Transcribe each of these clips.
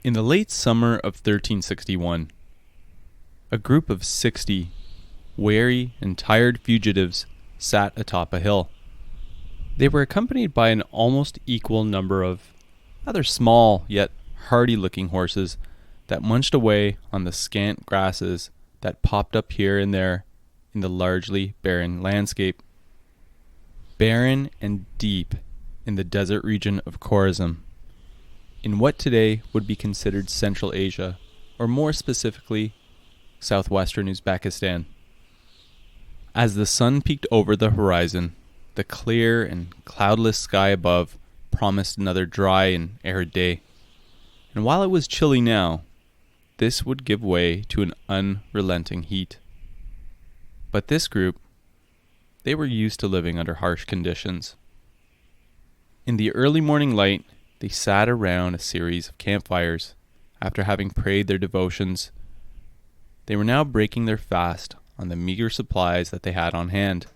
In the late summer of 1361, a group of 60 weary and tired fugitives sat atop a hill. They were accompanied by an almost equal number of rather small yet hardy-looking horses that munched away on the scant grasses that popped up here and there in the largely barren landscape. Barren and deep in the desert region of Khorasan, in what today would be considered Central Asia, or more specifically, southwestern Uzbekistan. As the sun peeked over the horizon, the clear and cloudless sky above promised another dry and arid day. And while it was chilly now, this would give way to an unrelenting heat. But this group, they were used to living under harsh conditions. In the early morning light, they sat around a series of campfires. After having prayed their devotions, they were now breaking their fast on the meager supplies that they had on hand.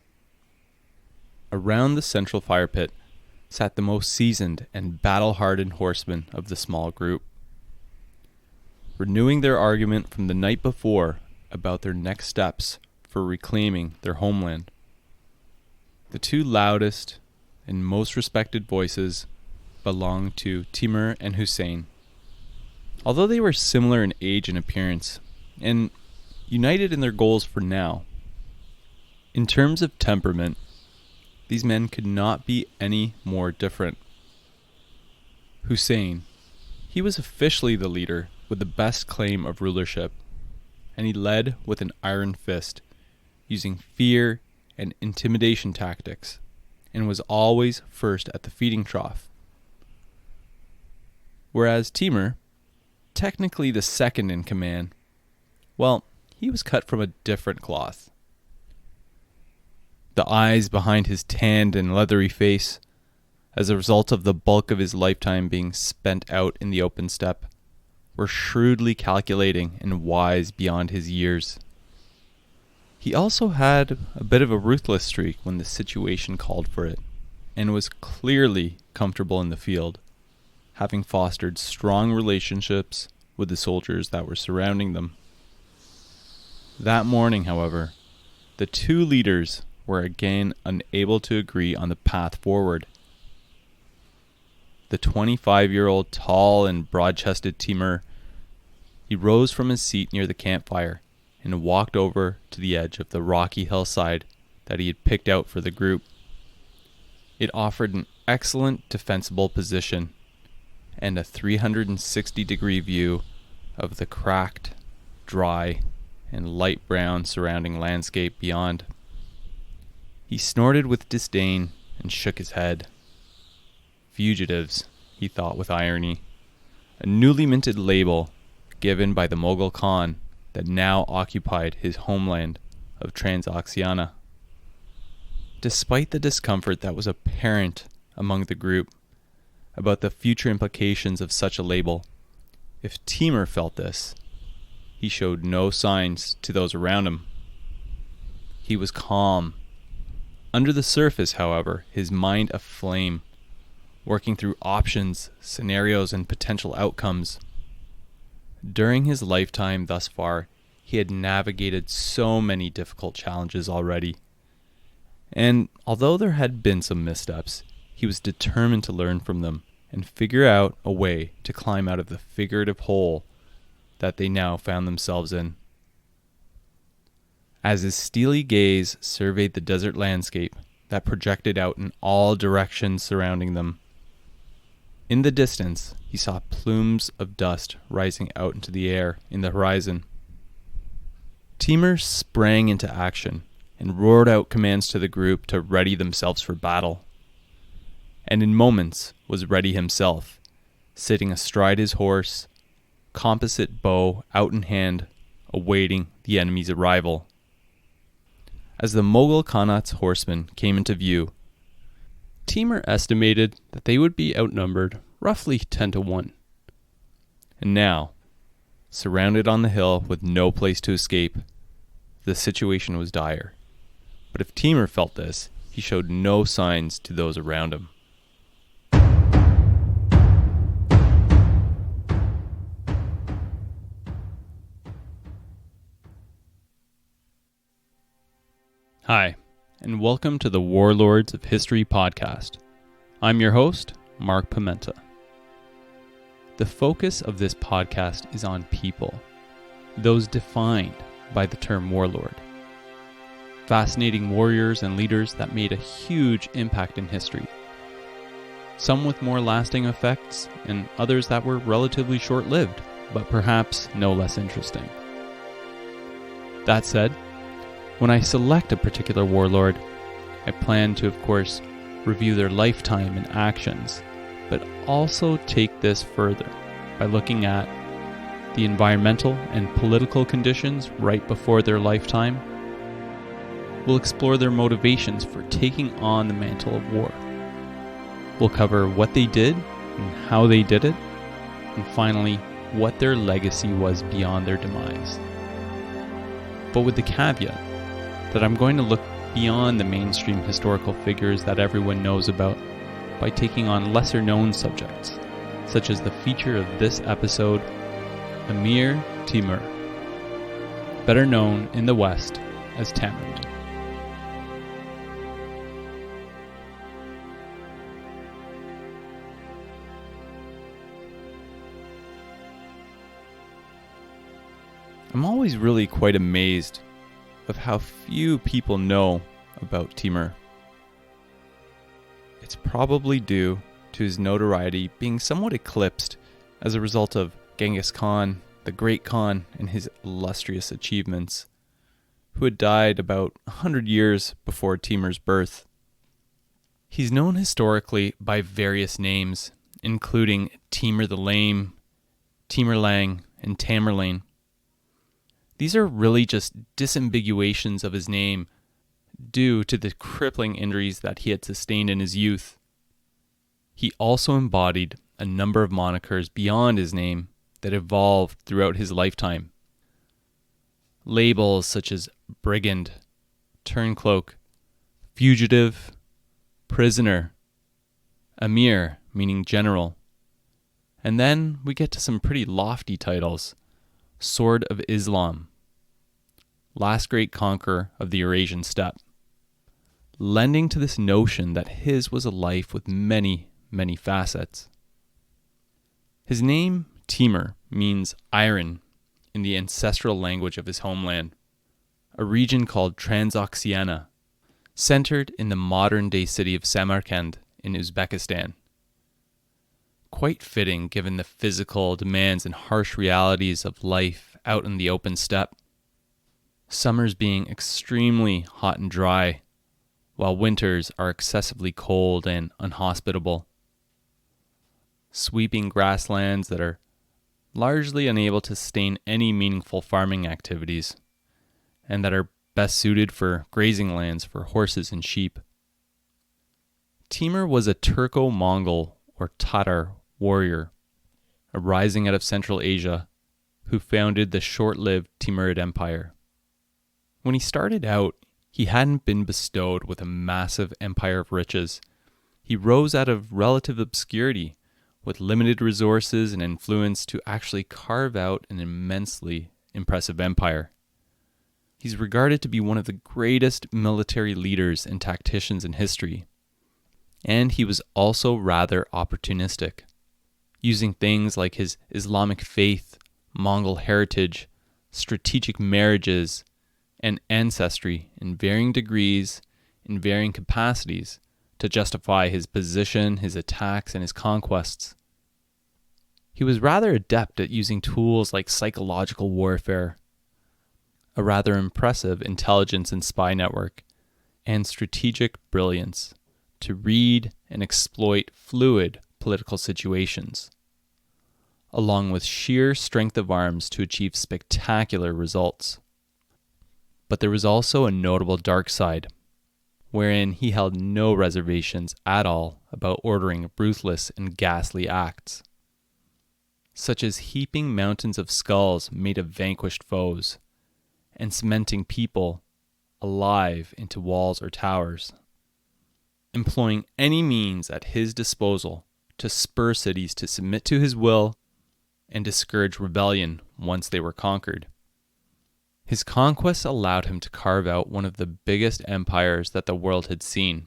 Around the central fire pit sat the most seasoned and battle-hardened horsemen of the small group, renewing their argument from the night before about their next steps for reclaiming their homeland. The two loudest and most respected voices belonged to Timur and Hussein. Although they were similar in age and appearance, and united in their goals for now, in terms of temperament, these men could not be any more different. Hussein, he was officially the leader with the best claim of rulership, and he led with an iron fist, using fear and intimidation tactics, and was always first at the feeding trough. Whereas Timur, technically the second in command, well, he was cut from a different cloth. The eyes behind his tanned and leathery face, as a result of the bulk of his lifetime being spent out in the open steppe, were shrewdly calculating and wise beyond his years. He also had a bit of a ruthless streak when the situation called for it, and was clearly comfortable in the field, having fostered strong relationships with the soldiers that were surrounding them. That morning, however, the two leaders were again unable to agree on the path forward. The 25-year-old tall and broad-chested Timur, he rose from his seat near the campfire and walked over to the edge of the rocky hillside that he had picked out for the group. It offered an excellent defensible position and a 360-degree view of the cracked, dry, and light brown surrounding landscape beyond. He snorted with disdain and shook his head. Fugitives, he thought with irony, a newly minted label given by the Mughal Khan that now occupied his homeland of Transoxiana. Despite the discomfort that was apparent among the group about the future implications of such a label, if Timur felt this, he showed no signs to those around him. He was calm. Under the surface, however, his mind aflame, working through options, scenarios, and potential outcomes. During his lifetime thus far, he had navigated so many difficult challenges already. And although there had been some missteps, he was determined to learn from them and figure out a way to climb out of the figurative hole that they now found themselves in. As his steely gaze surveyed the desert landscape that projected out in all directions surrounding them, in the distance he saw plumes of dust rising out into the air in the horizon. Timur sprang into action and roared out commands to the group to ready themselves for battle, and in moments was ready himself, sitting astride his horse, composite bow out in hand, awaiting the enemy's arrival. As the Mughal Khanat's horsemen came into view, Timur estimated that they would be outnumbered roughly 10-1. And now, surrounded on the hill with no place to escape, the situation was dire. But if Timur felt this, he showed no signs to those around him. Hi, and welcome to the Warlords of History podcast. I'm your host, Mark Pimenta. The focus of this podcast is on people, those defined by the term warlord. Fascinating warriors and leaders that made a huge impact in history. Some with more lasting effects, and others that were relatively short-lived, but perhaps no less interesting. That said, when I select a particular warlord, I plan to, of course, review their lifetime and actions, but also take this further by looking at the environmental and political conditions right before their lifetime. We'll explore their motivations for taking on the mantle of war. We'll cover what they did and how they did it, and finally, what their legacy was beyond their demise. But with the caveat that I'm going to look beyond the mainstream historical figures that everyone knows about by taking on lesser-known subjects, such as the feature of this episode, Amir Timur, better known in the West as Tamerlane. I'm always really quite amazed of how few people know about Timur. It's probably due to his notoriety being somewhat eclipsed as a result of Genghis Khan, the Great Khan, and his illustrious achievements, who had died about 100 years before Timur's birth. He's known historically by various names, including Timur the Lame, Tamerlane, and Tamerlane. These are really just disambiguations of his name due to the crippling injuries that he had sustained in his youth. He also embodied a number of monikers beyond his name that evolved throughout his lifetime. Labels such as brigand, turncloak, fugitive, prisoner, Amir, meaning general. And then we get to some pretty lofty titles. Sword of Islam, last great conqueror of the Eurasian steppe, lending to this notion that his was a life with many, many facets. His name, Timur, means iron in the ancestral language of his homeland, a region called Transoxiana, centered in the modern-day city of Samarkand in Uzbekistan. Quite fitting given the physical demands and harsh realities of life out in the open steppe. Summers being extremely hot and dry, while winters are excessively cold and unhospitable. Sweeping grasslands that are largely unable to sustain any meaningful farming activities, and that are best suited for grazing lands for horses and sheep. Timur was a Turco-Mongol or Tatar warrior, arising out of Central Asia, who founded the short-lived Timurid Empire. When he started out, he hadn't been bestowed with a massive empire of riches. He rose out of relative obscurity, with limited resources and influence to actually carve out an immensely impressive empire. He's regarded to be one of the greatest military leaders and tacticians in history. And he was also rather opportunistic, using things like his Islamic faith, Mongol heritage, strategic marriages, and ancestry in varying degrees, in varying capacities, to justify his position, his attacks, and his conquests. He was rather adept at using tools like psychological warfare, a rather impressive intelligence and spy network, and strategic brilliance to read and exploit fluid political situations, along with sheer strength of arms to achieve spectacular results. But there was also a notable dark side, wherein he held no reservations at all about ordering ruthless and ghastly acts, such as heaping mountains of skulls made of vanquished foes, and cementing people alive into walls or towers, employing any means at his disposal to spur cities to submit to his will and discourage rebellion once they were conquered. His conquests allowed him to carve out one of the biggest empires that the world had seen,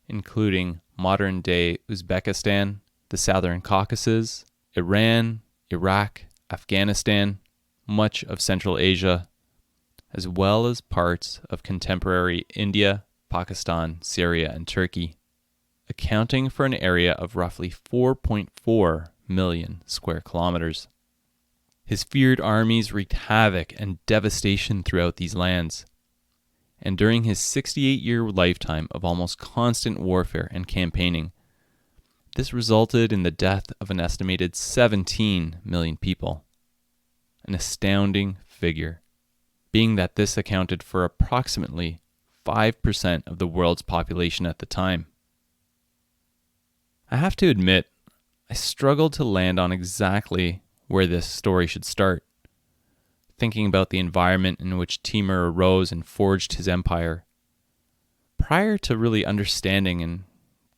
including modern-day Uzbekistan, the Southern Caucasus, Iran, Iraq, Afghanistan, much of Central Asia, as well as parts of contemporary India, Pakistan, Syria, and Turkey, accounting for an area of roughly 4.4 million square kilometers. His feared armies wreaked havoc and devastation throughout these lands. And during his 68-year lifetime of almost constant warfare and campaigning, this resulted in the death of an estimated 17 million people. An astounding figure, being that this accounted for approximately 5% of the world's population at the time. I have to admit, I struggled to land on exactly where this story should start, thinking about the environment in which Timur arose and forged his empire. Prior to really understanding and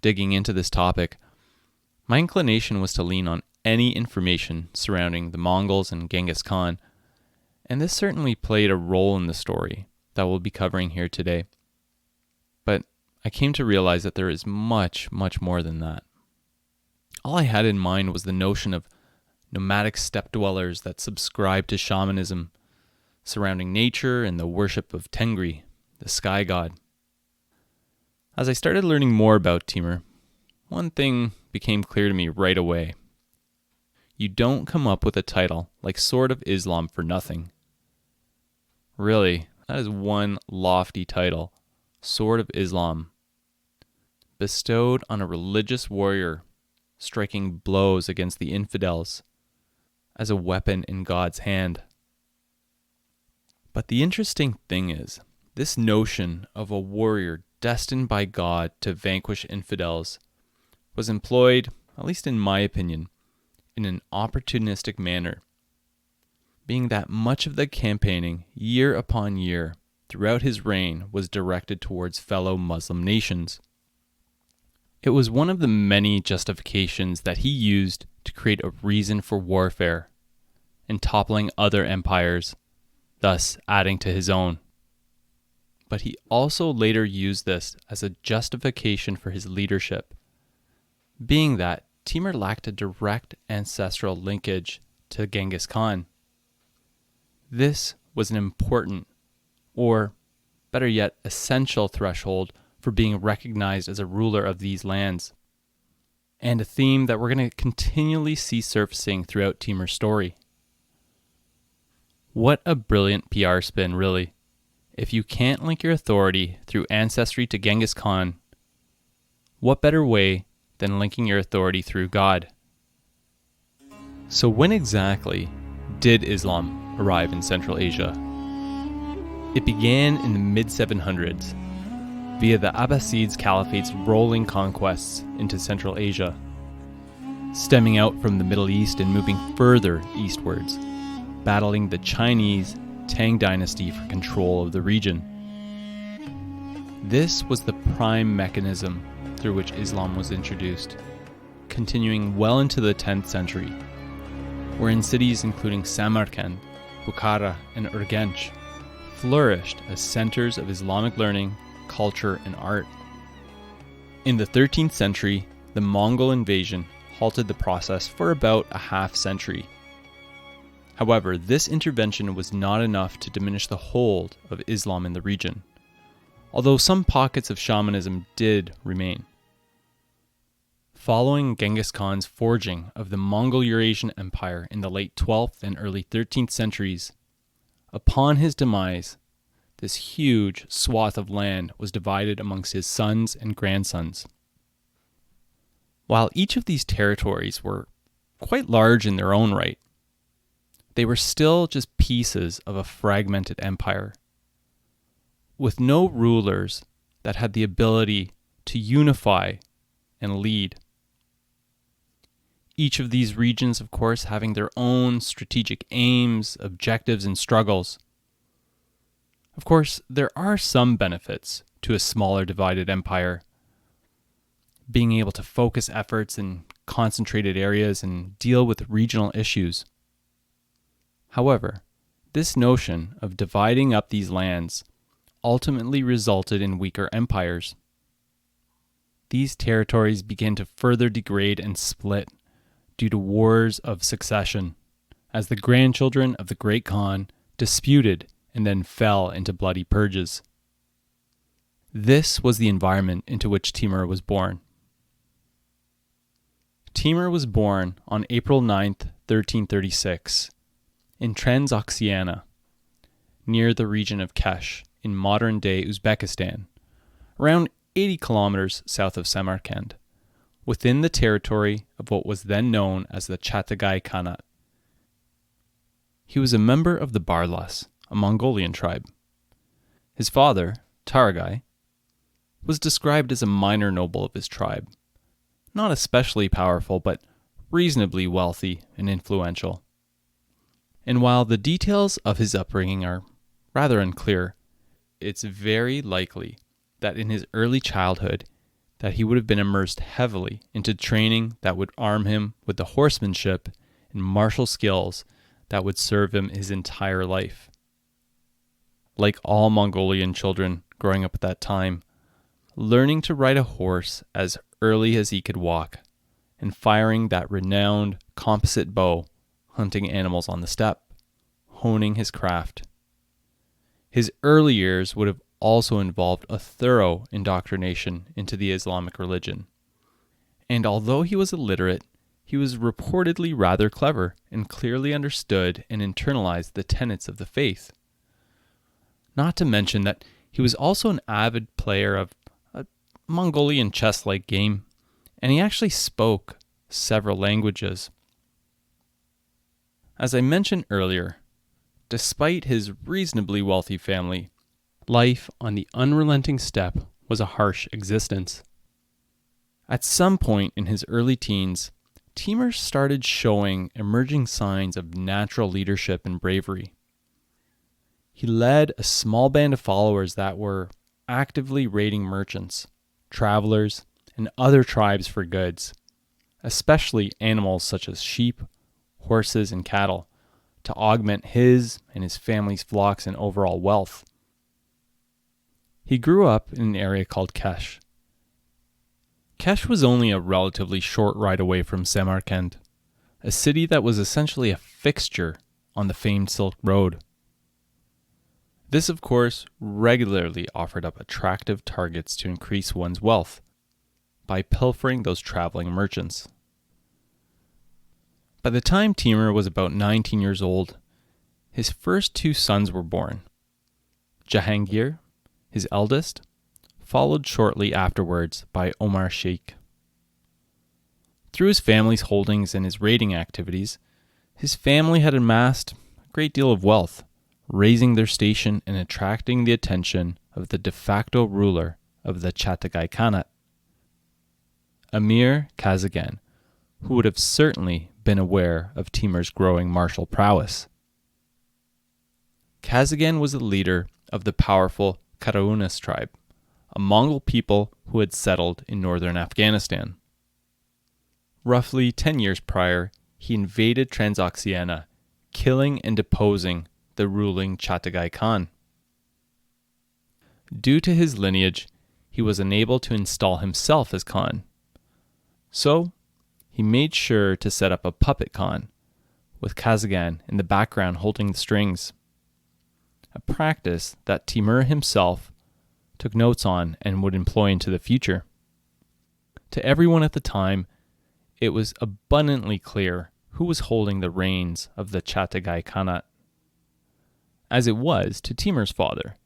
digging into this topic, my inclination was to lean on any information surrounding the Mongols and Genghis Khan, and this certainly played a role in the story that we'll be covering here today. But I came to realize that there is much, much more than that. All I had in mind was the notion of nomadic steppe dwellers that subscribed to shamanism surrounding nature and the worship of Tengri, the sky god. As I started learning more about Timur, one thing became clear to me right away. You don't come up with a title like Sword of Islam for nothing. Really, that is one lofty title, Sword of Islam, bestowed on a religious warrior striking blows against the infidels as a weapon in God's hand. But the interesting thing is, this notion of a warrior destined by God to vanquish infidels was employed, at least in my opinion, in an opportunistic manner, being that much of the campaigning year upon year throughout his reign was directed towards fellow Muslim nations. It was one of the many justifications that he used to create a reason for warfare and toppling other empires, thus adding to his own. But he also later used this as a justification for his leadership, being that Timur lacked a direct ancestral linkage to Genghis Khan. This was an important, or better yet, essential threshold for being recognized as a ruler of these lands, and a theme that we're going to continually see surfacing throughout Timur's story. What a brilliant PR spin, really. If you can't link your authority through ancestry to Genghis Khan, what better way than linking your authority through God? So when exactly did Islam arrive in Central Asia? It began in the mid-700s via the Abbasids Caliphate's rolling conquests into Central Asia, stemming out from the Middle East and moving further eastwards, battling the Chinese Tang dynasty for control of the region. This was the prime mechanism through which Islam was introduced, continuing well into the 10th century, wherein cities including Samarkand, Bukhara, and Urgench flourished as centers of Islamic learning, culture, and art. In the 13th century, the Mongol invasion halted the process for about a half century. However, this intervention was not enough to diminish the hold of Islam in the region, although some pockets of shamanism did remain. Following Genghis Khan's forging of the Mongol-Eurasian Empire in the late 12th and early 13th centuries, upon his demise, this huge swath of land was divided amongst his sons and grandsons. While each of these territories were quite large in their own right, they were still just pieces of a fragmented empire, with no rulers that had the ability to unify and lead. Each of these regions, of course, having their own strategic aims, objectives, and struggles. Of course, there are some benefits to a smaller divided empire, being able to focus efforts in concentrated areas and deal with regional issues. However, This notion of dividing up these lands ultimately resulted in weaker empires. These territories began to further degrade and split due to wars of succession, as the grandchildren of the great Khan disputed and then fell into bloody purges. This was the environment into which Timur was born. Timur was born on April 9th, 1336, in Transoxiana, near the region of Kesh in modern-day Uzbekistan, around 80 kilometers south of Samarkand, within the territory of what was then known as the Chagatai Khanate. He was a member of the Barlas, a Mongolian tribe. His father, Taragai, was described as a minor noble of his tribe, not especially powerful, but reasonably wealthy and influential. And while the details of his upbringing are rather unclear, it's very likely that in his early childhood that he would have been immersed heavily into training that would arm him with the horsemanship and martial skills that would serve him his entire life. Like all Mongolian children growing up at that time, learning to ride a horse as early as he could walk, and firing that renowned composite bow, hunting animals on the steppe, honing his craft. His early years would have also involved a thorough indoctrination into the Islamic religion. And although he was illiterate, he was reportedly rather clever and clearly understood and internalized the tenets of the faith. Not to mention that he was also an avid player of a Mongolian chess-like game, and he actually spoke several languages. As I mentioned earlier, despite his reasonably wealthy family, life on the unrelenting steppe was a harsh existence. At some point in his early teens, Timur started showing emerging signs of natural leadership and bravery. He led a small band of followers that were actively raiding merchants, travelers, and other tribes for goods, especially animals such as sheep, horses, and cattle, to augment his and his family's flocks and overall wealth. He grew up in an area called Kesh. Kesh was only a relatively short ride away from Samarkand, a city that was essentially a fixture on the famed Silk Road. This, of course, regularly offered up attractive targets to increase one's wealth by pilfering those traveling merchants. By the time Timur was about 19 years old, his first two sons were born. Jahangir, his eldest, followed shortly afterwards by Omar Sheikh. Through his family's holdings and his raiding activities, his family had amassed a great deal of wealth, raising their station and attracting the attention of the de facto ruler of the Chagatai Khanate, Amir Kazaghan, who would have certainly been aware of Timur's growing martial prowess. Kazaghan was the leader of the powerful Karaunis tribe, a Mongol people who had settled in northern Afghanistan. Roughly 10 years prior, he invaded Transoxiana, killing and deposing the ruling Chagatai Khan. Due to his lineage, he was unable to install himself as Khan. So, he made sure to set up a puppet Khan, with Kazaghan in the background holding the strings, a practice that Timur himself took notes on and would employ into the future. To everyone at the time, it was abundantly clear who was holding the reins of the Chagatai Khanate, as it was to Timur's father,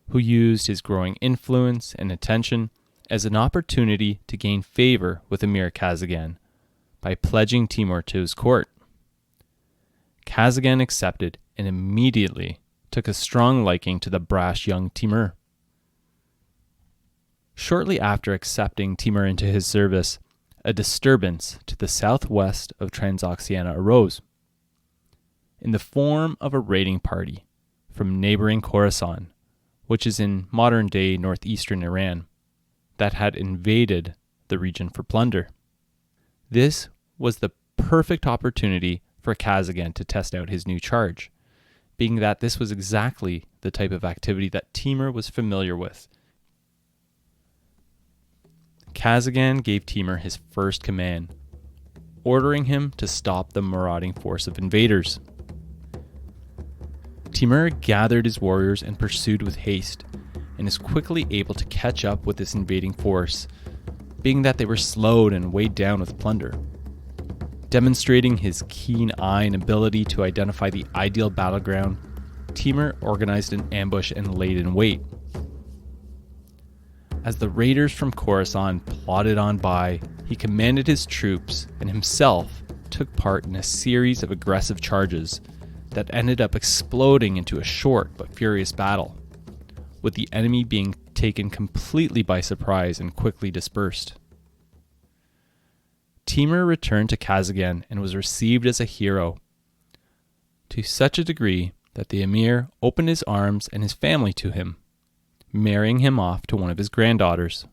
who used his growing influence and attention as an opportunity to gain favor with Amir Kazaghan by pledging Timur to his court. Kazaghan accepted and immediately took a strong liking to the brash young Timur. Shortly after accepting Timur into his service, a disturbance to the southwest of Transoxiana arose, in the form of a raiding party from neighboring Khorasan, which is in modern-day northeastern Iran, that had invaded the region for plunder. This was the perfect opportunity for Kazaghan to test out his new charge, being that this was exactly the type of activity that Timur was familiar with. Kazaghan gave Timur his first command, ordering him to stop the marauding force of invaders. Timur gathered his warriors and pursued with haste, and is quickly able to catch up with this invading force, being that they were slowed and weighed down with plunder. Demonstrating his keen eye and ability to identify the ideal battleground, Timur organized an ambush and laid in wait. As the raiders from Khorasan plodded on by, he commanded his troops and himself took part in a series of aggressive charges that ended up exploding into a short but furious battle, with the enemy being taken completely by surprise and quickly dispersed. Timur returned to Kazaghan and was received as a hero, to such a degree that the Amir opened his arms and his family to him, marrying him off to one of his granddaughters.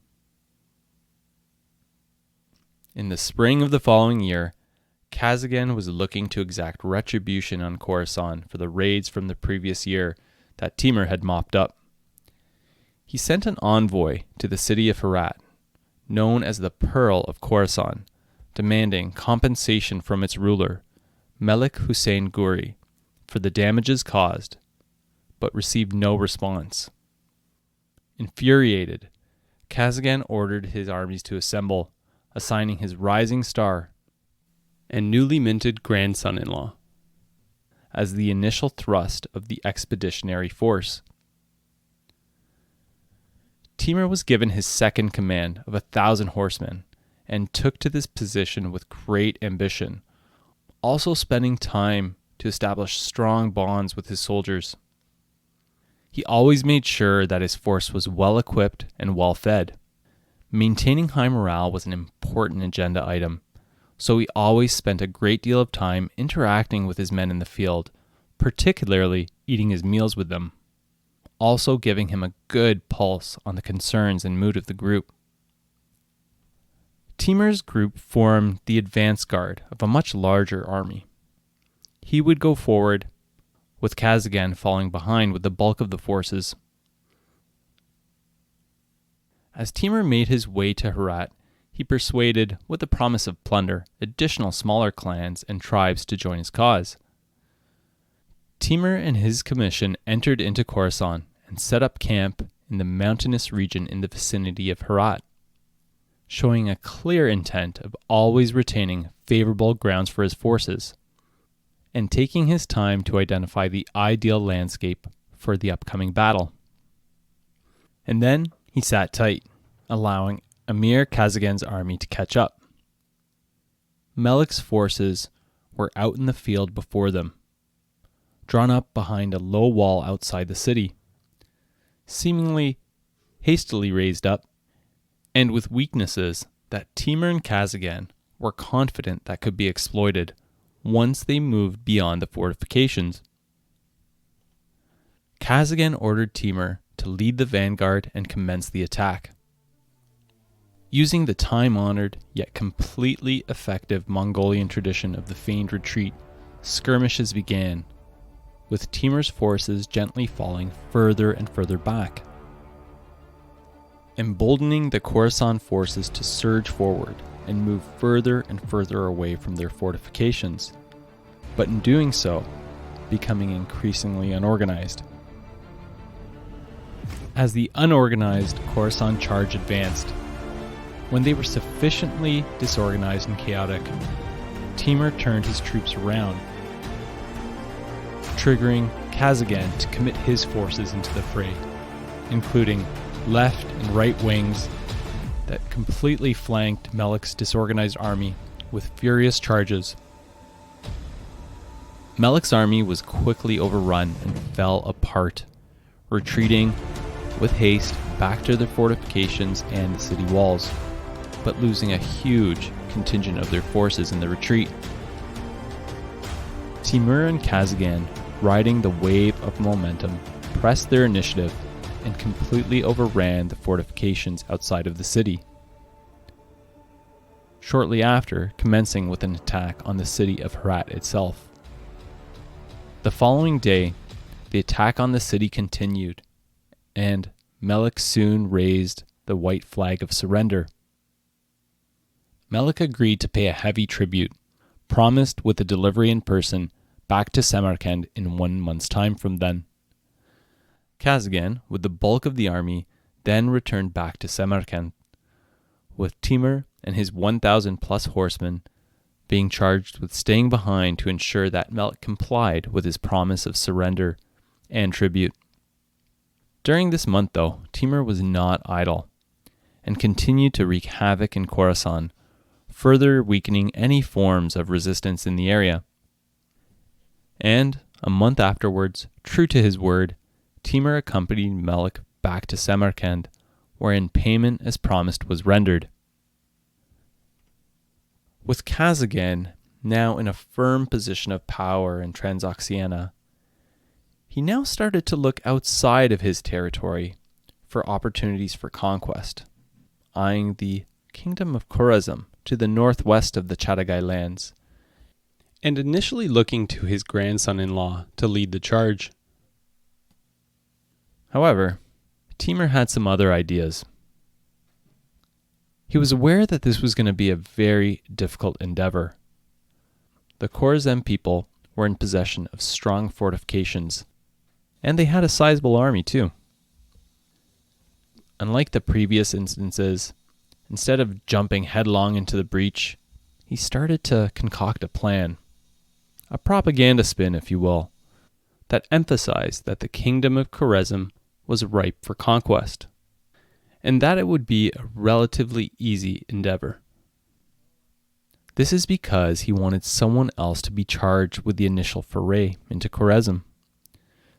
In the spring of the following year, Kazaghan was looking to exact retribution on Khorasan for the raids from the previous year that Timur had mopped up. He sent an envoy to the city of Herat, known as the Pearl of Khorasan, demanding compensation from its ruler, Melik Hussein Guri, for the damages caused, but received no response. Infuriated, Kazaghan ordered his armies to assemble, assigning his rising star and newly minted grandson-in-law as the initial thrust of the expeditionary force. Timur was given his second command of 1,000 horsemen and took to this position with great ambition, also spending time to establish strong bonds with his soldiers. He always made sure that his force was well equipped and well fed. Maintaining high morale was an important agenda item, so he always spent a great deal of time interacting with his men in the field, particularly eating his meals with them, also giving him a good pulse on the concerns and mood of the group. Timur's group formed the advance guard of a much larger army. He would go forward, with Kazaghan falling behind with the bulk of the forces. As Timur made his way to Herat, he persuaded, with the promise of plunder, additional smaller clans and tribes to join his cause. Timur and his commission entered into Khorasan and set up camp in the mountainous region in the vicinity of Herat, showing a clear intent of always retaining favorable grounds for his forces, and taking his time to identify the ideal landscape for the upcoming battle. And then he sat tight, allowing Amir Kazaghan's army to catch up. Melik's forces were out in the field before them, drawn up behind a low wall outside the city, seemingly hastily raised up, and with weaknesses that Timur and Kazaghan were confident that could be exploited once they moved beyond the fortifications. Kazaghan ordered Timur to lead the vanguard and commence the attack. Using the time-honored yet completely effective Mongolian tradition of the feigned retreat, skirmishes began, with Timur's forces gently falling further and further back, emboldening the Khorasan forces to surge forward and move further and further away from their fortifications, but in doing so, becoming increasingly unorganized. As the unorganized Khorasan charge advanced, when they were sufficiently disorganized and chaotic, Timur turned his troops around, triggering Kazaghan to commit his forces into the fray, including left and right wings that completely flanked Melik's disorganized army with furious charges. Melik's army was quickly overrun and fell apart, retreating with haste back to their fortifications and the city walls, but losing a huge contingent of their forces in the retreat. Timur and Kazaghan, riding the wave of momentum, pressed their initiative and completely overran the fortifications outside of the city, shortly after commencing with an attack on the city of Herat itself. The following day, the attack on the city continued, and Melik soon raised the white flag of surrender. Melik agreed to pay a heavy tribute, promised with a delivery in person back to Samarkand in 1 month's time from then. Kazgan, with the bulk of the army, then returned back to Samarkand, with Timur and his 1,000 plus horsemen being charged with staying behind to ensure that Melik complied with his promise of surrender and tribute. During this month, though, Timur was not idle and continued to wreak havoc in Khorasan, further weakening any forms of resistance in the area. And a month afterwards, true to his word, Timur accompanied Melik back to Samarkand, wherein payment as promised was rendered. With Kazgan now in a firm position of power in Transoxiana, he now started to look outside of his territory for opportunities for conquest, eyeing the kingdom of Khorasan to the northwest of the Chagatai lands, and initially looking to his grandson-in-law to lead the charge. However, Timur had some other ideas. He was aware that this was going to be a very difficult endeavor. The Khorasan people were in possession of strong fortifications, and they had a sizable army too. Unlike the previous instances, instead of jumping headlong into the breach, he started to concoct a plan, a propaganda spin, if you will, that emphasized that the kingdom of Khorasan was ripe for conquest, and that it would be a relatively easy endeavor. This is because he wanted someone else to be charged with the initial foray into Khorasan,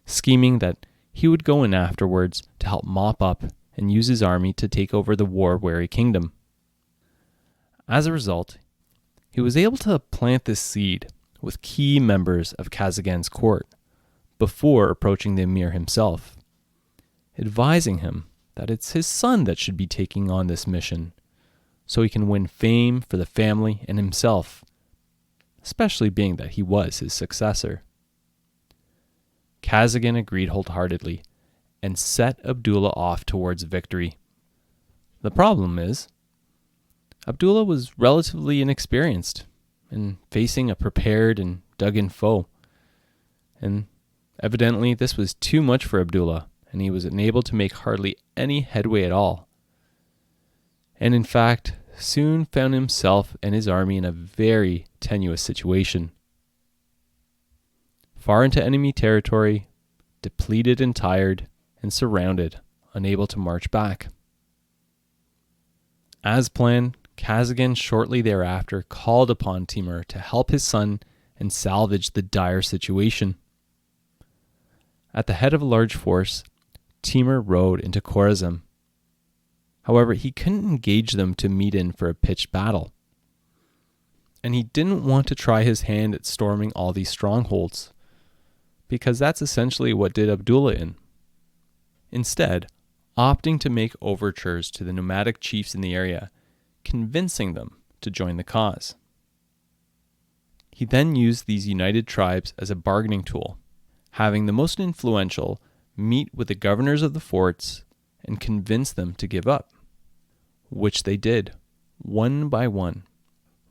scheming that he would go in afterwards to help mop up and use his army to take over the war-weary kingdom. As a result, he was able to plant this seed with key members of Kazgan's court before approaching the Amir himself, advising him that it's his son that should be taking on this mission, so he can win fame for the family and himself, especially being that he was his successor. Kazgan agreed wholeheartedly and set Abdullah off towards victory. The problem is, Abdullah was relatively inexperienced in facing a prepared and dug-in foe, and evidently this was too much for Abdullah, and he was unable to make hardly any headway at all, and in fact soon found himself and his army in a very tenuous situation. Far into enemy territory, depleted and tired, and surrounded, unable to march back. As planned, Kazgan shortly thereafter called upon Timur to help his son and salvage the dire situation. At the head of a large force, Timur rode into Khorasan. However, he couldn't engage them to meet in for a pitched battle, and he didn't want to try his hand at storming all these strongholds, because that's essentially what did Abdullah in. Instead, opting to make overtures to the nomadic chiefs in the area, convincing them to join the cause. He then used these united tribes as a bargaining tool, having the most influential meet with the governors of the forts and convince them to give up, which they did, one by one,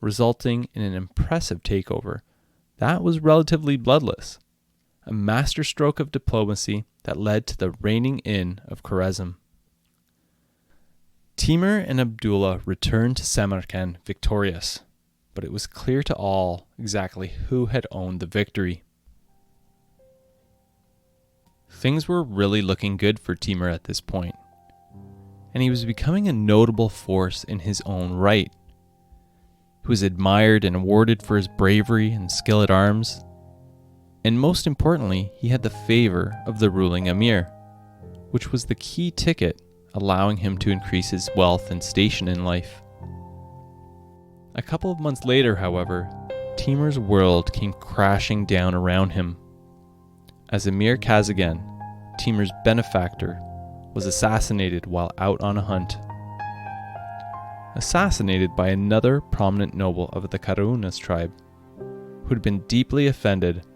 resulting in an impressive takeover that was relatively bloodless, a masterstroke of diplomacy that led to the reining in of Khorasan. Timur and Abdullah returned to Samarkand victorious, but it was clear to all exactly who had owned the victory. Things were really looking good for Timur at this point, and he was becoming a notable force in his own right. He was admired and awarded for his bravery and skill at arms, and most importantly, he had the favor of the ruling Amir, which was the key ticket allowing him to increase his wealth and station in life. A couple of months later, however, Timur's world came crashing down around him, as Amir Kazgan, Timur's benefactor, was assassinated while out on a hunt. Assassinated by another prominent noble of the Karunas tribe, who had been deeply offended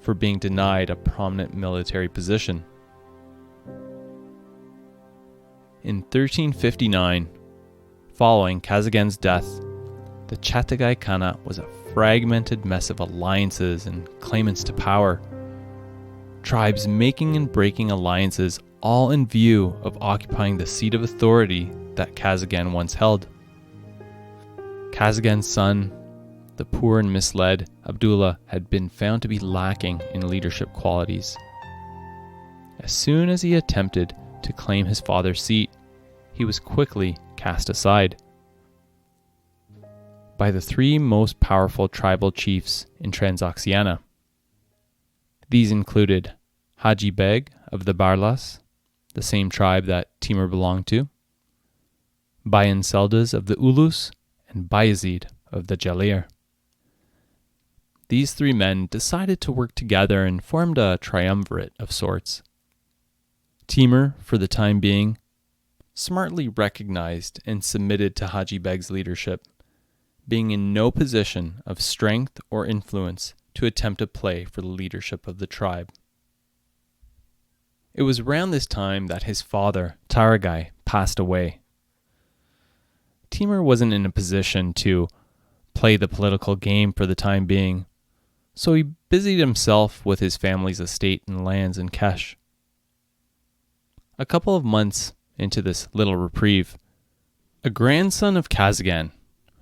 for being denied a prominent military position. In 1359, following Kazaghan's death, the Chagatai Khanate was a fragmented mess of alliances and claimants to power. Tribes making and breaking alliances, all in view of occupying the seat of authority that Kazaghan once held. Kazaghan's son, the poor and misled Abdullah, had been found to be lacking in leadership qualities. As soon as he attempted to claim his father's seat, he was quickly cast aside by the three most powerful tribal chiefs in Transoxiana. These included Haji Beg of the Barlas, the same tribe that Timur belonged to, Bayan Seldas of the Ulus, and Bayezid of the Jalir. These three men decided to work together and formed a triumvirate of sorts. Timur, for the time being, smartly recognized and submitted to Haji Beg's leadership, being in no position of strength or influence to attempt to play for the leadership of the tribe. It was around this time that his father, Taragai, passed away. Timur wasn't in a position to play the political game for the time being, so he busied himself with his family's estate and lands in Kesh. A couple of months into this little reprieve, a grandson of Kazaghan,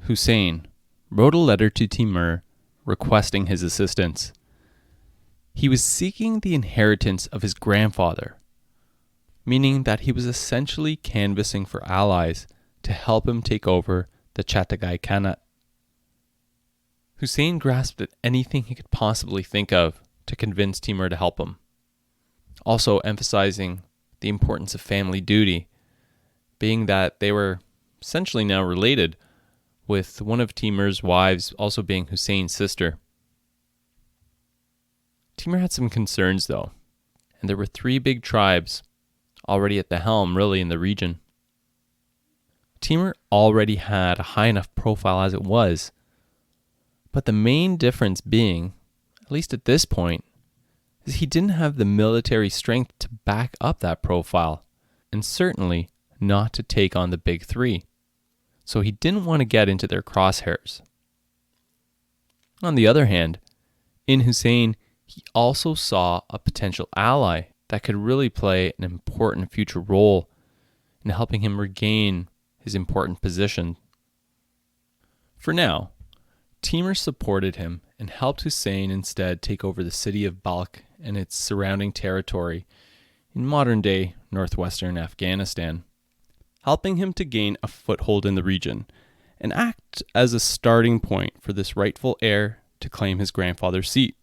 Hussein, wrote a letter to Timur requesting his assistance. He was seeking the inheritance of his grandfather, meaning that he was essentially canvassing for allies to help him take over the Chagatai Khanate. Hussein grasped at anything he could possibly think of to convince Timur to help him, also emphasizing the importance of family duty, being that they were essentially now related, with one of Timur's wives also being Hussein's sister. Timur had some concerns though, and there were three big tribes already at the helm really in the region. Timur already had a high enough profile as it was, but the main difference being, at least at this point, is he didn't have the military strength to back up that profile, and certainly not to take on the big three. So he didn't want to get into their crosshairs. On the other hand, in Hussein, he also saw a potential ally that could really play an important future role in helping him regain his important position. For now, Timur supported him and helped Hussein instead take over the city of Balkh and its surrounding territory in modern-day northwestern Afghanistan, helping him to gain a foothold in the region and act as a starting point for this rightful heir to claim his grandfather's seat.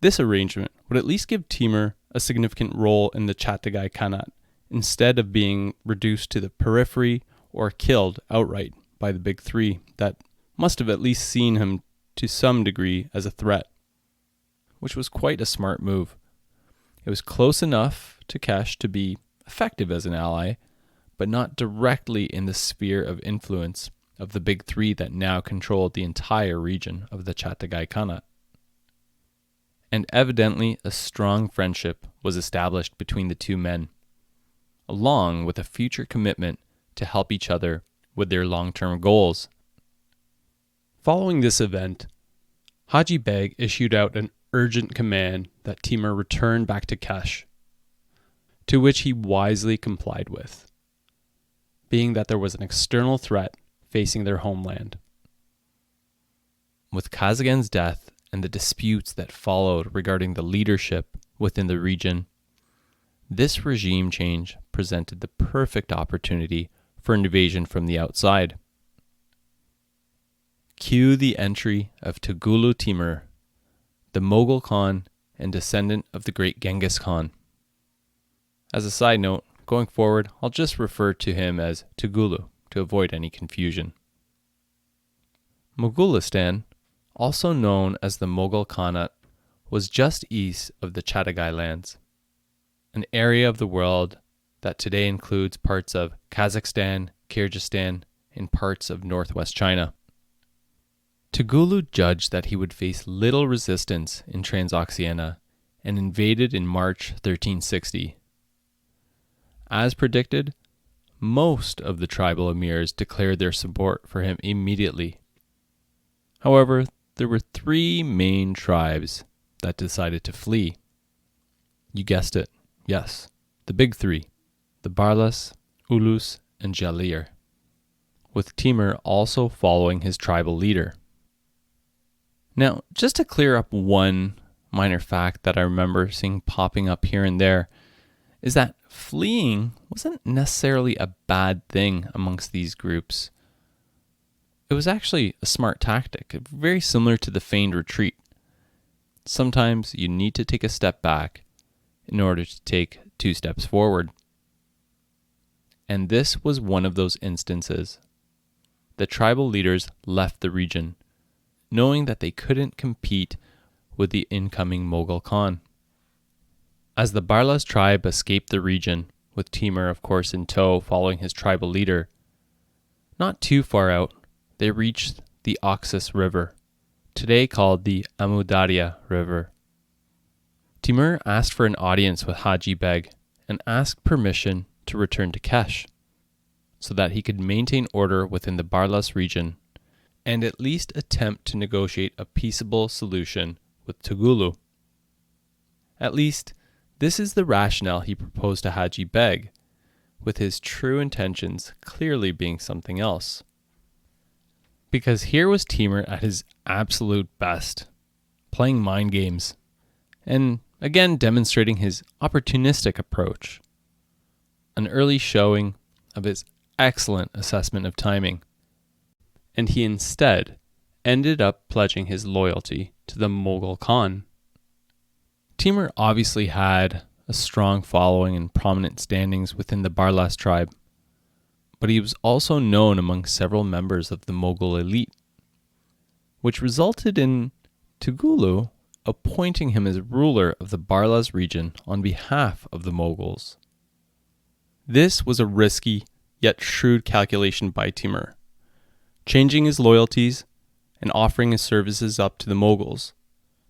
This arrangement would at least give Timur a significant role in the Chagatai Khanate, instead of being reduced to the periphery or killed outright by the big three that must have at least seen him to some degree as a threat, which was quite a smart move. It was close enough to Kesh to be effective as an ally, but not directly in the sphere of influence of the big three that now controlled the entire region of the Chagatai Khanate. And evidently a strong friendship was established between the two men, along with a future commitment to help each other with their long-term goals. Following this event, Haji Beg issued out an urgent command that Timur return back to Kesh, to which he wisely complied with, being that there was an external threat facing their homeland. With Kazaghan's death and the disputes that followed regarding the leadership within the region, this regime change presented the perfect opportunity for an invasion from the outside. Cue the entry of Tugulu Timur, the Mughal Khan and descendant of the great Genghis Khan. As a side note, going forward, I'll just refer to him as Tugulu to avoid any confusion. Mughalistan, also known as the Mughal Khanate, was just east of the Chagatai lands, an area of the world that today includes parts of Kazakhstan, Kyrgyzstan, and parts of northwest China. Tugulu judged that he would face little resistance in Transoxiana and invaded in March 1360. As predicted, most of the tribal emirs declared their support for him immediately. However, there were three main tribes that decided to flee. You guessed it, yes, the big three, the Barlas, Ulus, and Jalir, with Timur also following his tribal leader. Now, just to clear up one minor fact that I remember seeing popping up here and there, is that fleeing wasn't necessarily a bad thing amongst these groups. It was actually a smart tactic, very similar to the feigned retreat. Sometimes you need to take a step back in order to take 2 steps forward. And this was one of those instances. The tribal leaders left the region, knowing that they couldn't compete with the incoming Mughal Khan. As the Barlas tribe escaped the region, with Timur of course in tow following his tribal leader, not too far out, they reached the Oxus River, today called the Amudarya River. Timur asked for an audience with Haji Beg and asked permission to return to Kesh, so that he could maintain order within the Barlas region and at least attempt to negotiate a peaceable solution with Tugulu. At least, this is the rationale he proposed to Haji Beg, with his true intentions clearly being something else. Because here was Timur at his absolute best, playing mind games, and again demonstrating his opportunistic approach. An early showing of his excellent assessment of timing, and he instead ended up pledging his loyalty to the Mughal Khan. Timur obviously had a strong following and prominent standings within the Barlas tribe, but he was also known among several members of the Mughal elite, which resulted in Tugulu appointing him as ruler of the Barlas region on behalf of the Mughals. This was a risky yet shrewd calculation by Timur, changing his loyalties and offering his services up to the Mughals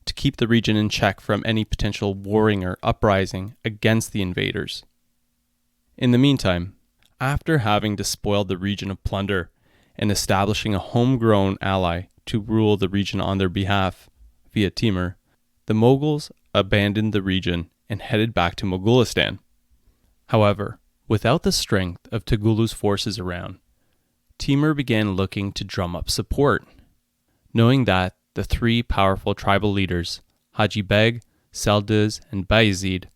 to keep the region in check from any potential warring or uprising against the invaders. In the meantime, after having despoiled the region of plunder and establishing a homegrown ally to rule the region on their behalf via Timur, the Mughals abandoned the region and headed back to Moghulistan. However, without the strength of Tugulu's forces around, Timur began looking to drum up support, knowing that the 3 powerful tribal leaders, Haji Beg, Seldiz, and Bayezid,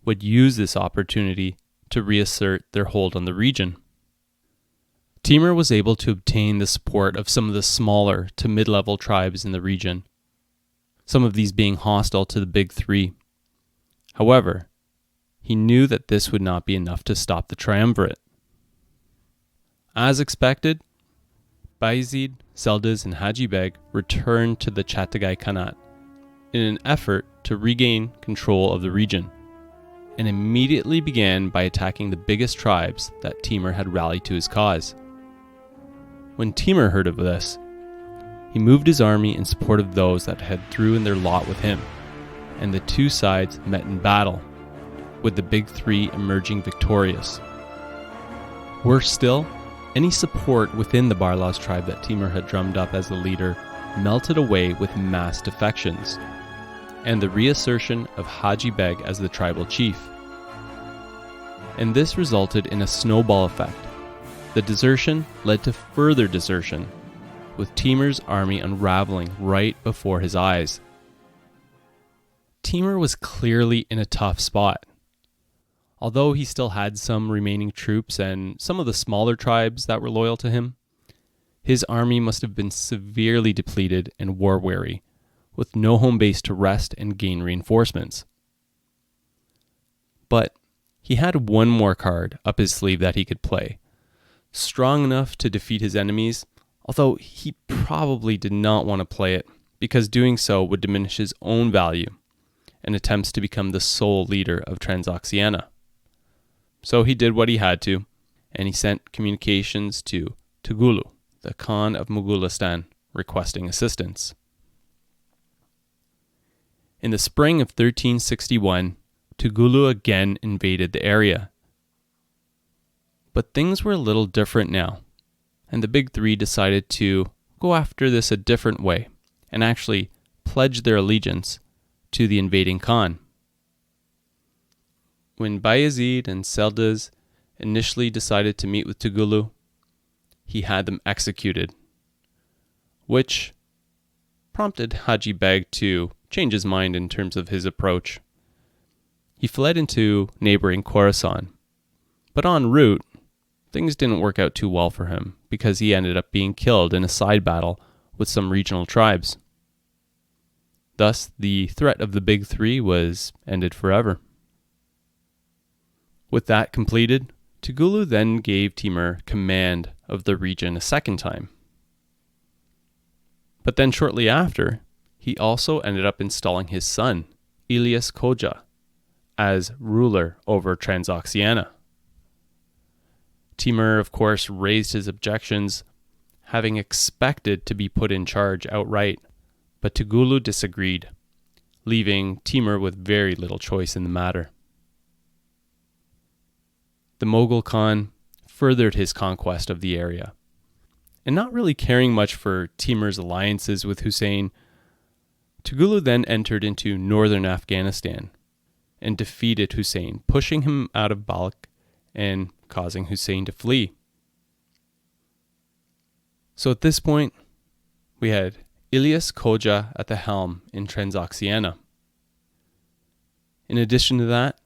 would use this opportunity to reassert their hold on the region. Timur was able to obtain the support of some of the smaller to mid-level tribes in the region, some of these being hostile to the big 3. However, he knew that this would not be enough to stop the triumvirate. As expected, Bayezid, Seldiz, and Haji Beg returned to the Chagatai Khanate in an effort to regain control of the region, and immediately began by attacking the biggest tribes that Timur had rallied to his cause. When Timur heard of this, he moved his army in support of those that had thrown in their lot with him, and the 2 sides met in battle, with the big 3 emerging victorious. Worse still, any support within the Barlas tribe that Timur had drummed up as the leader melted away with mass defections, and the reassertion of Haji Beg as the tribal chief. And this resulted in a snowball effect. The desertion led to further desertion, with Timur's army unraveling right before his eyes. Timur was clearly in a tough spot. Although he still had some remaining troops and some of the smaller tribes that were loyal to him, his army must have been severely depleted and war-weary, with no home base to rest and gain reinforcements. But he had one more card up his sleeve that he could play, strong enough to defeat his enemies, although he probably did not want to play it, because doing so would diminish his own value and attempts to become the sole leader of Transoxiana. So he did what he had to, and he sent communications to Tugulu, the Khan of Moghulistan, requesting assistance. In the spring of 1361, Tugulu again invaded the area. But things were a little different now, and the Big Three decided to go after this a different way and actually pledge their allegiance to the invading Khan. When Bayezid and Seldez initially decided to meet with Tugulu, he had them executed, which prompted Haji Beg to change his mind in terms of his approach. He fled into neighboring Khorasan, but en route, things didn't work out too well for him because he ended up being killed in a side battle with some regional tribes. Thus, the threat of the Big Three was ended forever. With that completed, Tugulu then gave Timur command of the region a second time. But then shortly after, he also ended up installing his son, Ilyas Khoja, as ruler over Transoxiana. Timur, of course, raised his objections, having expected to be put in charge outright, but Tugulu disagreed, leaving Timur with very little choice in the matter. The Mughal Khan furthered his conquest of the area, and not really caring much for Timur's alliances with Hussein, Tugulu then entered into northern Afghanistan and defeated Hussein, pushing him out of Balkh and causing Hussein to flee. So at this point, we had Ilyas Khoja at the helm in Transoxiana. In addition to that,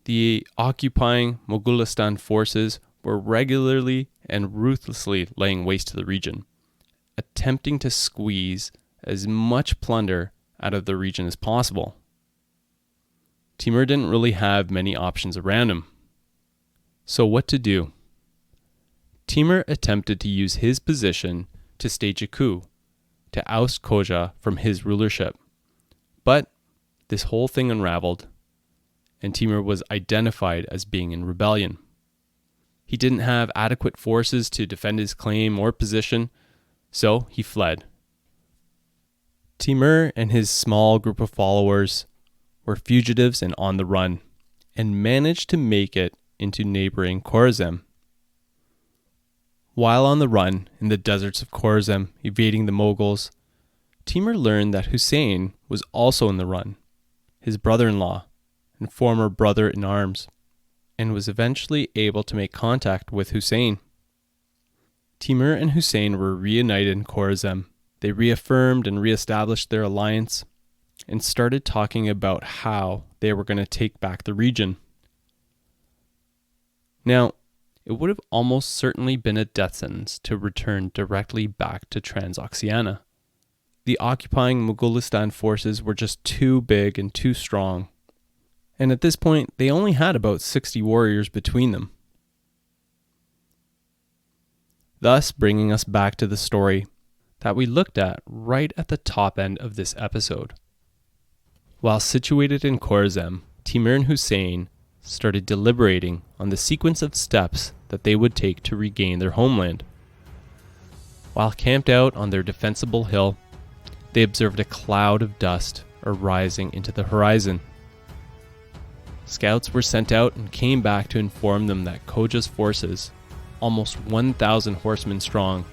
the occupying Moghulistan forces were regularly and ruthlessly laying waste to the region, attempting to squeeze as much plunder out of the region as possible. Timur didn't really have many options around him. So what to do? Timur attempted to use his position to stage a coup, to oust Khoja from his rulership. But this whole thing unraveled, and Timur was identified as being in rebellion. He didn't have adequate forces to defend his claim or position, so he fled. Timur and his small group of followers were fugitives and on the run, and managed to make it into neighboring Khorasan. While on the run in the deserts of Khorasan, evading the Mughals, Timur learned that Hussein was also in the run, his brother-in-law and former brother-in-arms, and was eventually able to make contact with Hussein. Timur and Hussein were reunited in Khorasan. They reaffirmed and reestablished their alliance and started talking about how they were going to take back the region. Now, it would have almost certainly been a death sentence to return directly back to Transoxiana. The occupying Moghulistan forces were just too big and too strong, and at this point they only had about 60 warriors between them. Thus bringing us back to the story that we looked at right at the top end of this episode. While situated in Khorasan, Timur and Hussein started deliberating on the sequence of steps that they would take to regain their homeland. While camped out on their defensible hill, they observed a cloud of dust arising into the horizon. Scouts were sent out and came back to inform them that Khoja's forces, almost 1,000 horsemen strong,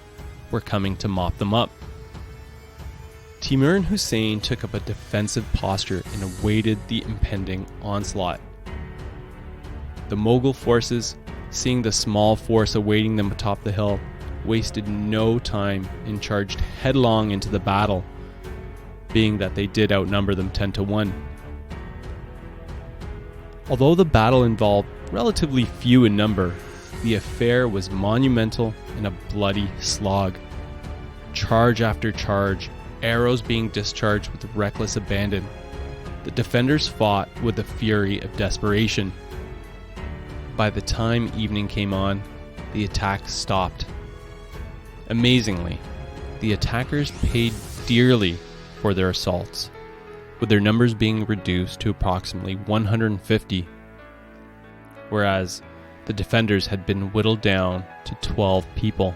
were coming to mop them up. Timur and Hussein took up a defensive posture and awaited the impending onslaught. The Mughal forces, seeing the small force awaiting them atop the hill, wasted no time and charged headlong into the battle, being that they did outnumber them 10-1. Although the battle involved relatively few in number, the affair was monumental and a bloody slog. Charge after charge, arrows being discharged with reckless abandon. The defenders fought with the fury of desperation. By the time evening came on, the attack stopped. Amazingly, the attackers paid dearly for their assaults, with their numbers being reduced to approximately 150, whereas the defenders had been whittled down to 12 people.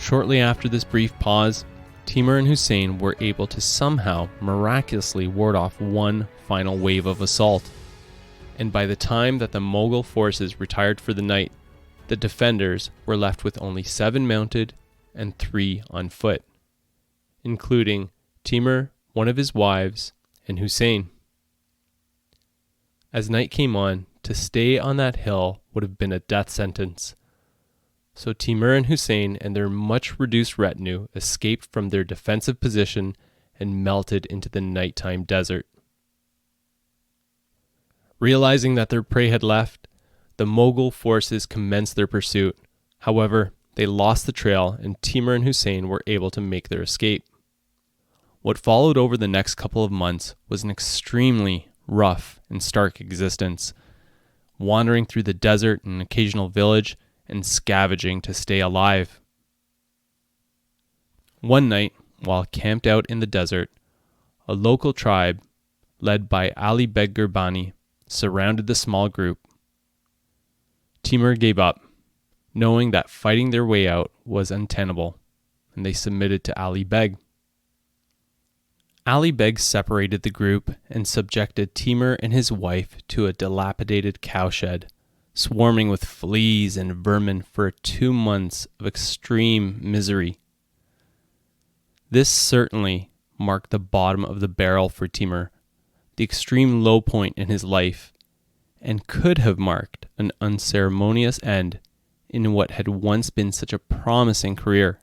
Shortly after this brief pause, Timur and Hussein were able to somehow miraculously ward off one final wave of assault. And by the time that the Mughal forces retired for the night, the defenders were left with only 7 mounted and 3 on foot, including Timur, one of his wives, and Hussein. As night came on, to stay on that hill would have been a death sentence. So Timur and Hussein and their much reduced retinue escaped from their defensive position and melted into the nighttime desert. Realizing that their prey had left, the Mughal forces commenced their pursuit. However, they lost the trail and Timur and Hussein were able to make their escape. What followed over the next couple of months was an extremely rough and stark existence, wandering through the desert and an occasional village and scavenging to stay alive. One night, while camped out in the desert, a local tribe, led by Ali Beg Gurbani, surrounded the small group. Timur gave up, knowing that fighting their way out was untenable, and they submitted to Ali Beg. Ali Beg separated the group and subjected Timur and his wife to a dilapidated cowshed, swarming with fleas and vermin for 2 months of extreme misery. This certainly marked the bottom of the barrel for Timur, the extreme low point in his life, and could have marked an unceremonious end in what had once been such a promising career.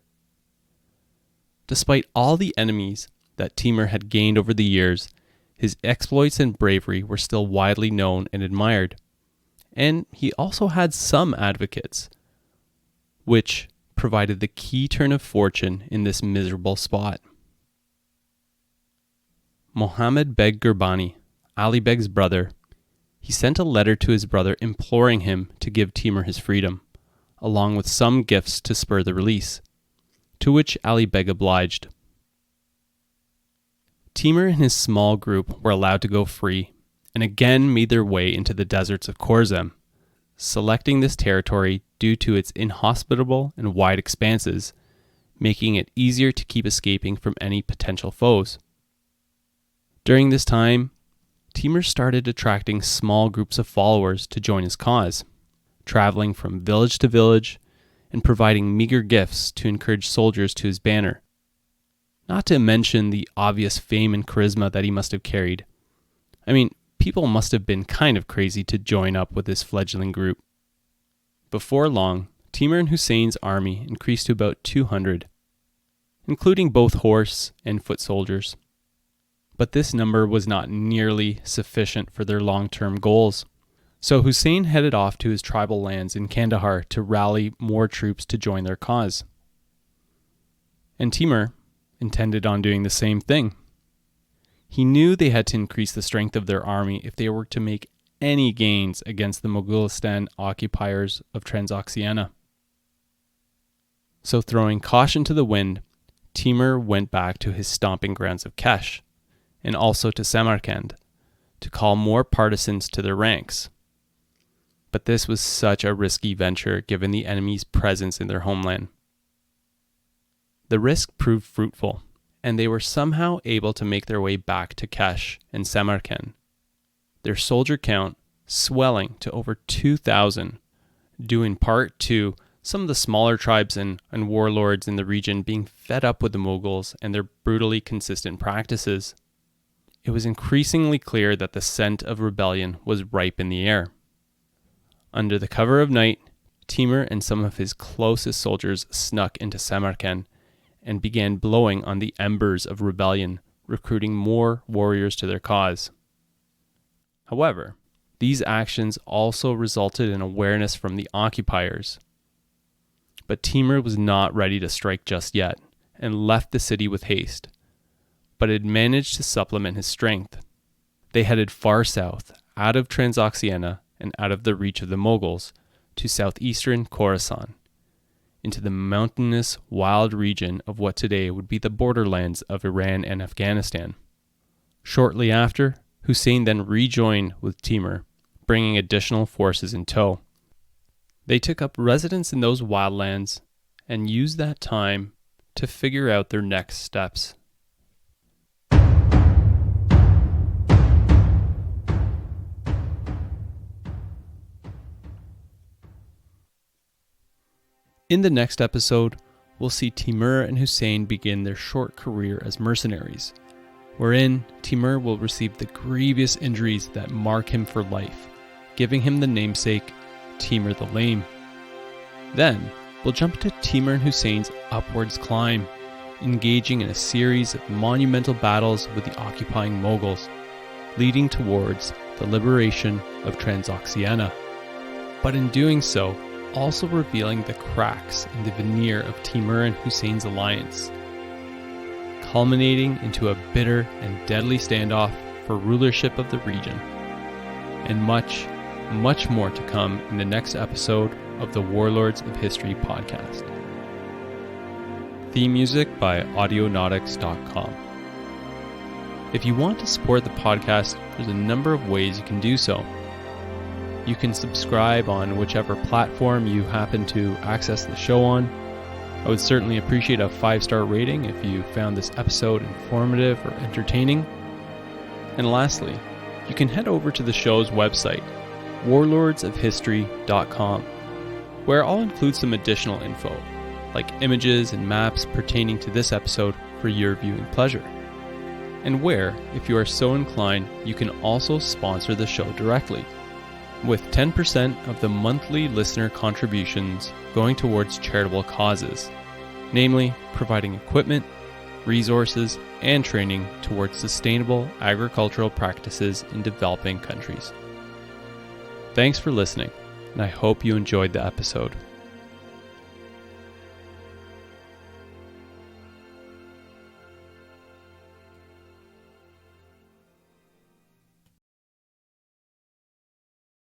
Despite all the enemies that Timur had gained over the years, his exploits and bravery were still widely known and admired. And he also had some advocates, which provided the key turn of fortune in this miserable spot. Mohammed Beg Gurbani, Ali Beg's brother, he sent a letter to his brother imploring him to give Timur his freedom, along with some gifts to spur the release, to which Ali Beg obliged. Timur and his small group were allowed to go free, and again made their way into the deserts of Khorzem, selecting this territory due to its inhospitable and wide expanses, making it easier to keep escaping from any potential foes. During this time, Timur started attracting small groups of followers to join his cause, traveling from village to village and providing meager gifts to encourage soldiers to his banner. Not to mention the obvious fame and charisma that he must have carried. I mean, people must have been kind of crazy to join up with this fledgling group. Before long, Timur and Hussein's army increased to about 200, including both horse and foot soldiers. But this number was not nearly sufficient for their long-term goals. So Hussein headed off to his tribal lands in Kandahar to rally more troops to join their cause. And Timur intended on doing the same thing. He knew they had to increase the strength of their army if they were to make any gains against the Mughalistan occupiers of Transoxiana. So throwing caution to the wind, Timur went back to his stomping grounds of Kesh, and also to Samarkand, to call more partisans to their ranks. But this was such a risky venture given the enemy's presence in their homeland. The risk proved fruitful, and they were somehow able to make their way back to Kesh and Samarkand, their soldier count swelling to over 2,000, due in part to some of the smaller tribes and warlords in the region being fed up with the Mughals and their brutally consistent practices. It was increasingly clear that the scent of rebellion was ripe in the air. Under the cover of night, Timur and some of his closest soldiers snuck into Samarkand and began blowing on the embers of rebellion, recruiting more warriors to their cause. However, these actions also resulted in awareness from the occupiers. But Timur was not ready to strike just yet, and left the city with haste, but had managed to supplement his strength. They headed far south, out of Transoxiana and out of the reach of the Mughals, to southeastern Khorasan, into the mountainous, wild region of what today would be the borderlands of Iran and Afghanistan. Shortly after, Hussein then rejoined with Timur, bringing additional forces in tow. They took up residence in those wildlands and use that time to figure out their next steps. In the next episode, we'll see Timur and Hussein begin their short career as mercenaries, wherein Timur will receive the grievous injuries that mark him for life, giving him the namesake Timur the Lame. Then, we'll jump to Timur and Hussein's upwards climb, engaging in a series of monumental battles with the occupying Mughals, leading towards the liberation of Transoxiana. But in doing so, also revealing the cracks in the veneer of Timur and Hussein's alliance, culminating into a bitter and deadly standoff for rulership of the region. And much, much more to come in the next episode of the Warlords of History podcast. Theme music by audionautics.com. If you want to support the podcast, there's a number of ways you can do so. You can subscribe on whichever platform you happen to access the show on. I would certainly appreciate a 5-star rating if you found this episode informative or entertaining. And lastly, you can head over to the show's website, warlordsofhistory.com, where I'll include some additional info, like images and maps pertaining to this episode for your viewing pleasure. And where, if you are so inclined, you can also sponsor the show directly, with 10% of the monthly listener contributions going towards charitable causes, namely providing equipment, resources, and training towards sustainable agricultural practices in developing countries. Thanks for listening, and I hope you enjoyed the episode.